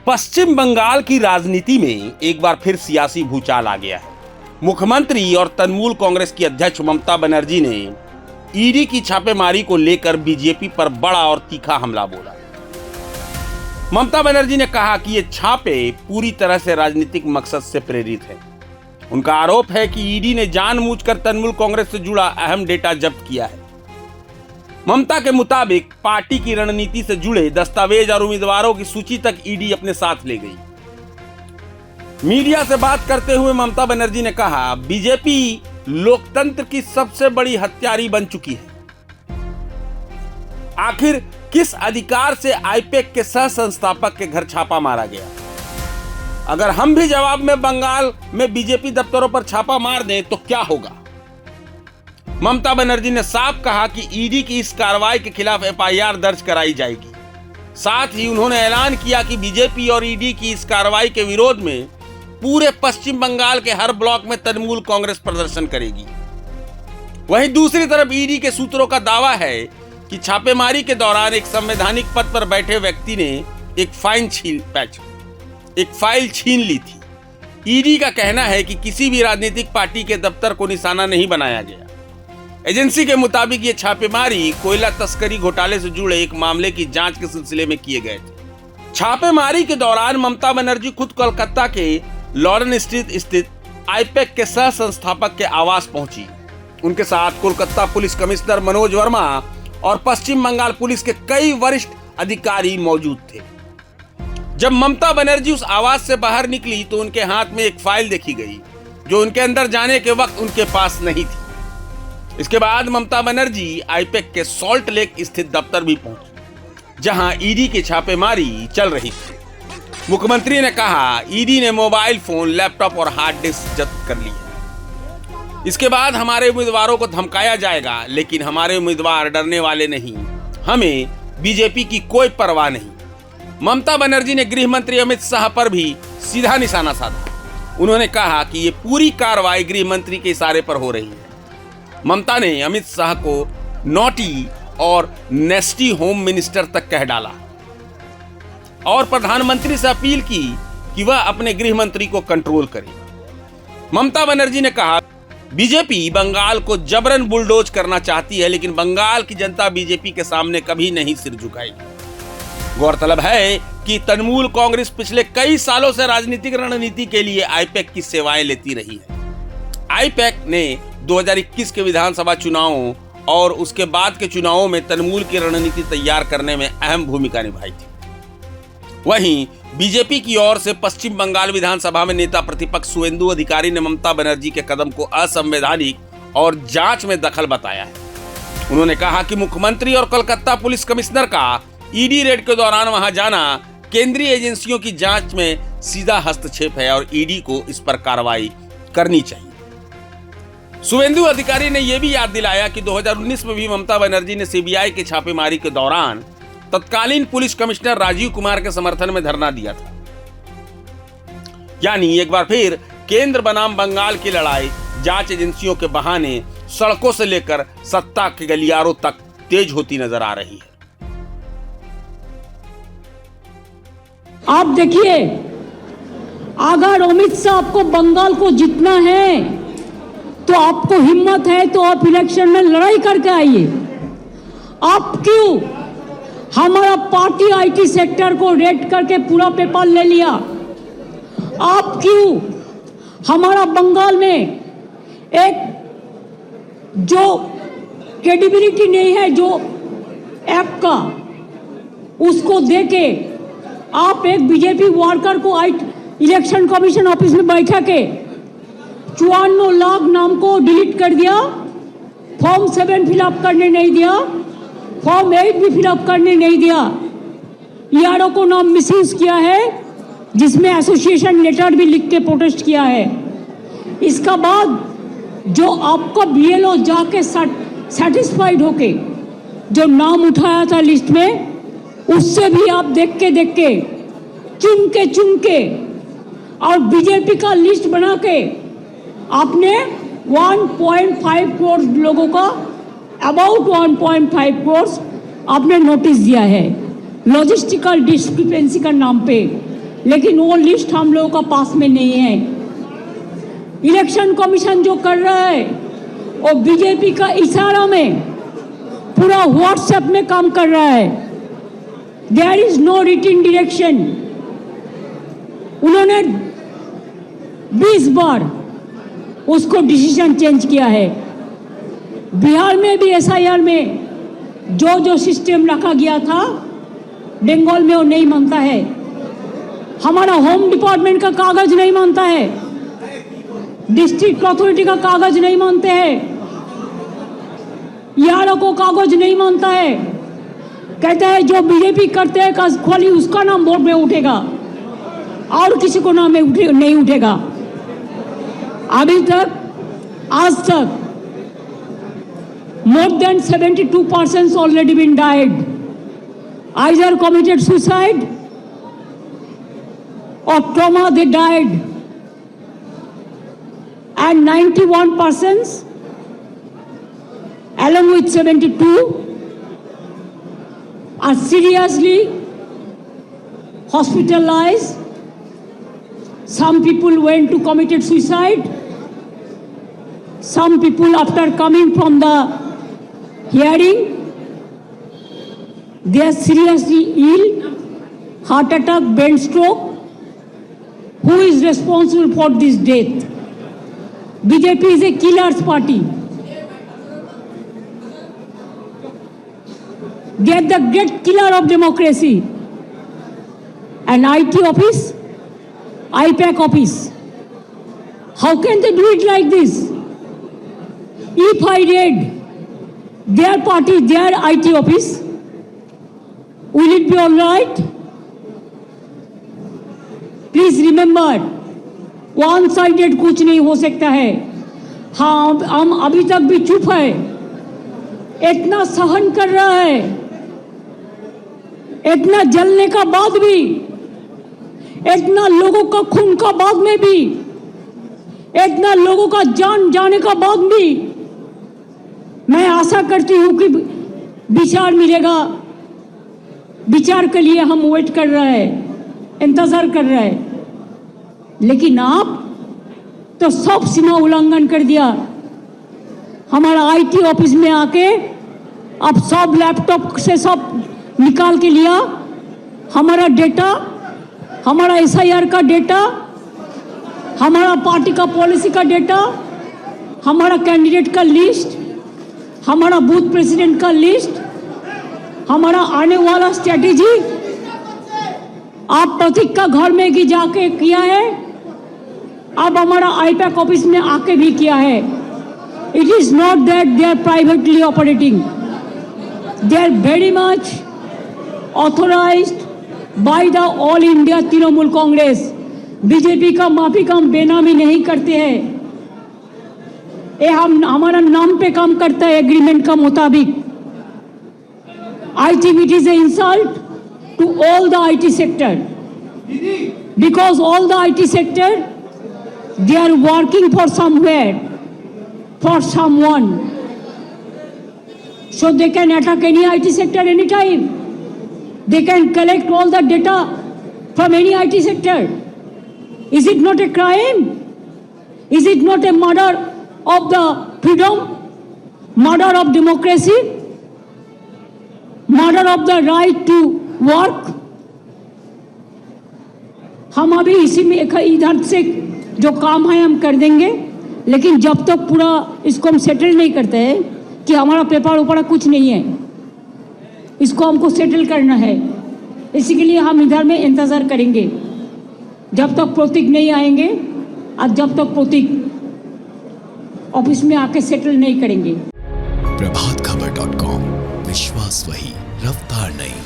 पश्चिम बंगाल की राजनीति में एक बार फिर सियासी भूचाल आ गया है। मुख्यमंत्री और तृणमूल कांग्रेस की अध्यक्ष ममता बनर्जी ने ईडी की छापेमारी को लेकर बीजेपी पर बड़ा और तीखा हमला बोला। ममता बनर्जी ने कहा कि ये छापे पूरी तरह से राजनीतिक मकसद से प्रेरित है। उनका आरोप है कि ईडी ने जानबूझकर तृणमूल कांग्रेस से जुड़ा अहम डेटा जब्त किया है। ममता के मुताबिक पार्टी की रणनीति से जुड़े दस्तावेज और उम्मीदवारों की सूची तक ईडी अपने साथ ले गई। मीडिया से बात करते हुए ममता बनर्जी ने कहा, बीजेपी लोकतंत्र की सबसे बड़ी हत्यारी बन चुकी है। आखिर किस अधिकार से आईपैक के सह संस्थापक के घर छापा मारा गया? अगर हम भी जवाब में बंगाल में बीजेपी दफ्तरों पर छापा मार दें तो क्या होगा? ममता बनर्जी ने साफ कहा कि ईडी की इस कार्रवाई के खिलाफ एफआईआर दर्ज कराई जाएगी। साथ ही उन्होंने ऐलान किया कि बीजेपी और ईडी की इस कार्रवाई के विरोध में पूरे पश्चिम बंगाल के हर ब्लॉक में तृणमूल कांग्रेस प्रदर्शन करेगी। वहीं दूसरी तरफ ईडी के सूत्रों का दावा है कि छापेमारी के दौरान एक संवैधानिक पद पर बैठे व्यक्ति ने एक फाइल छीन ली थी। ईडी का कहना है कि किसी भी राजनीतिक पार्टी के दफ्तर को निशाना नहीं बनाया गया। एजेंसी के मुताबिक ये छापेमारी कोयला तस्करी घोटाले से जुड़े एक मामले की जांच के सिलसिले में किए गए थे। छापेमारी के दौरान ममता बनर्जी खुद कोलकाता के लॉरेन स्ट्रीट स्थित आईपैक के सह संस्थापक के आवास पहुंची। उनके साथ कोलकाता पुलिस कमिश्नर मनोज वर्मा और पश्चिम बंगाल पुलिस के कई वरिष्ठ अधिकारी मौजूद थे। जब ममता बनर्जी उस आवास से बाहर निकली तो उनके हाथ में एक फाइल देखी गई जो उनके अंदर जाने के वक्त उनके पास नहीं थी। इसके बाद ममता बनर्जी आईपैक के सॉल्ट लेक स्थित दफ्तर भी पहुंची, जहां ईडी की छापेमारी चल रही थी। मुख्यमंत्री ने कहा, ईडी ने मोबाइल फोन, लैपटॉप और हार्ड डिस्क जब्त कर लिए। इसके बाद हमारे उम्मीदवारों को धमकाया जाएगा, लेकिन हमारे उम्मीदवार डरने वाले नहीं। हमें बीजेपी की कोई परवाह नहीं। ममता बनर्जी ने गृह मंत्री अमित शाह पर भी सीधा निशाना साधा। उन्होंने कहा कि ये पूरी कार्रवाई गृह मंत्री के इशारे पर हो रही है। ममता ने अमित शाह को नॉटी और नेस्टी होम मिनिस्टर तक कह डाला और प्रधानमंत्री से अपील की कि वह अपने गृह मंत्री को कंट्रोल करे। ममता बनर्जी ने कहा, बीजेपी बंगाल को जबरन बुलडोज करना चाहती है, लेकिन बंगाल की जनता बीजेपी के सामने कभी नहीं सिर झुकाएगी। गौरतलब है कि तृणमूल कांग्रेस पिछले कई सालों से राजनीतिक रणनीति के लिए आईपैक की सेवाएं लेती रही है। आईपैक ने 2021 के विधानसभा चुनावों और उसके बाद के चुनावों में तृणमूल की रणनीति तैयार करने में अहम भूमिका निभाई थी। वहीं बीजेपी की ओर से पश्चिम बंगाल विधानसभा में नेता प्रतिपक्ष शुवेंदु अधिकारी ने ममता बनर्जी के कदम को असंवैधानिक और जांच में दखल बताया है। उन्होंने कहा कि मुख्यमंत्री और कोलकाता पुलिस कमिश्नर का ईडी रेड के दौरान वहां जाना केंद्रीय एजेंसियों की जांच में सीधा हस्तक्षेप है और ईडी को इस पर कार्रवाई करनी चाहिए। शुवेंदु अधिकारी ने यह भी याद दिलाया कि 2019 में भी ममता बनर्जी ने सीबीआई की छापेमारी के दौरान तत्कालीन पुलिस कमिश्नर राजीव कुमार के समर्थन में धरना दिया था। यानी एक बार फिर केंद्र बनाम बंगाल की लड़ाई जांच एजेंसियों के बहाने सड़कों से लेकर सत्ता के गलियारों तक तेज होती नजर आ रही है। आप देखिए, अगर अमित शाह को बंगाल को जीतना है तो आपको हिम्मत है तो आप इलेक्शन में लड़ाई करके आइए। आप क्यों हमारा पार्टी आईटी सेक्टर को रेड करके पूरा पेपर ले लिया? आप क्यों हमारा बंगाल में एक जो क्रेडिबिलिटी नहीं है जो ऐप का, उसको देके आप एक बीजेपी वर्कर को इलेक्शन कमीशन ऑफिस में बैठा के 54 लाख नाम को डिलीट कर दिया, फॉर्म 7 फिलअप करने नहीं दिया, फॉर्म 8 भी फिलअप करने नहीं दिया। ईआरओ को नाम मिसयूज किया है, जिसमें एसोसिएशन लेटर भी लिख के प्रोटेस्ट किया है। इसका बाद जो आपका बीएलओ जाके सेटिस्फाइड होके जो नाम उठाया था लिस्ट में, उससे भी आप देख के चुन के और बीजेपी का लिस्ट बना के आपने 1.5 करोड़ लोगों का, अबाउट 1.5 करोड़ आपने नोटिस दिया है लॉजिस्टिकल डिस्क्रिपेंसी का नाम पे, लेकिन वो लिस्ट हम लोगों का पास में नहीं है। इलेक्शन कमीशन जो कर रहा है वो बीजेपी का इशारा में पूरा व्हाट्सएप में काम कर रहा है। There is no written direction. उन्होंने 20 बार उसको डिसीजन चेंज किया है। बिहार में भी एसआईआर में जो सिस्टम रखा गया था बंगाल में वो नहीं मानता है। हमारा होम डिपार्टमेंट का कागज नहीं मानता है, डिस्ट्रिक्ट अथॉरिटी का कागज नहीं मानते हैं, यारों को कागज नहीं मानता है। कहते हैं जो बीजेपी करते हैं खाली उसका नाम बोर्ड में उठेगा और किसी को नाम में नहीं उठेगा। अभी तक आज तक more than 72% already been died, either committed suicide or trauma they died, and 91% along with 72 are seriously hospitalized. Some people went to committed suicide. Some people after coming from the hearing, they are seriously ill, heart attack, brain stroke. Who is responsible for this death? BJP is a killer's party. They are the great killer of democracy. An IT office, IPAC office. How can they do it like this? If I read their party, their IT office, will it be all right? Please remember, one-sided कुछ नहीं हो सकता है। हाँ, हम अभी तक भी चुप है, इतना सहन कर रहा है, इतना जलने का बाद भी, इतना लोगों का खून का बाद में भी, इतना लोगों का जान जाने का बाद भी मैं आशा करती हूं कि विचार मिलेगा। विचार के लिए हम वेट कर रहे हैं, इंतजार कर रहे हैं, लेकिन आप तो सब सीमा उल्लंघन कर दिया। हमारा आईटी ऑफिस में आके आप सब लैपटॉप से सब निकाल के लिया, हमारा डेटा, हमारा एसआईआर का डेटा, हमारा पार्टी का पॉलिसी का डेटा, हमारा कैंडिडेट का लिस्ट, हमारा बूथ प्रेसिडेंट का लिस्ट, हमारा आने वाला स्ट्रेटेजी आप प्रतीक का घर में भी जाके किया है, अब हमारा आईपैक ऑफिस में आके भी किया है। It is not that they are privately operating, they are very much authorised by the all India Trinamool Congress. BJP का माफी का हम बेनामी नहीं करते हैं, ये हम हमारा नाम पे काम करता है एग्रीमेंट का मुताबिक। I think it is a insult to all the IT sector, because all the IT sector they are working for somewhere, for someone, so they can attack any IT sector anytime. They can collect all the data from any IT sector. Is it not a crime? Is it not a murder of the freedom, murder of democracy, murder of the right to work? हम अभी इसी में इधर से जो काम है हम कर देंगे, लेकिन जब तक पूरा इसको हम सेटल नहीं करते हैं कि हमारा पेपर ऊपर कुछ नहीं है, इसको हमको सेटल करना है, इसी के लिए हम इधर में इंतज़ार करेंगे जब तक प्रतीक नहीं आएंगे और जब तक प्रतीक ऑफिस में आके सेटल नहीं करेंगे। प्रभातखबर.com, विश्वास वही, रफ्तार नहीं।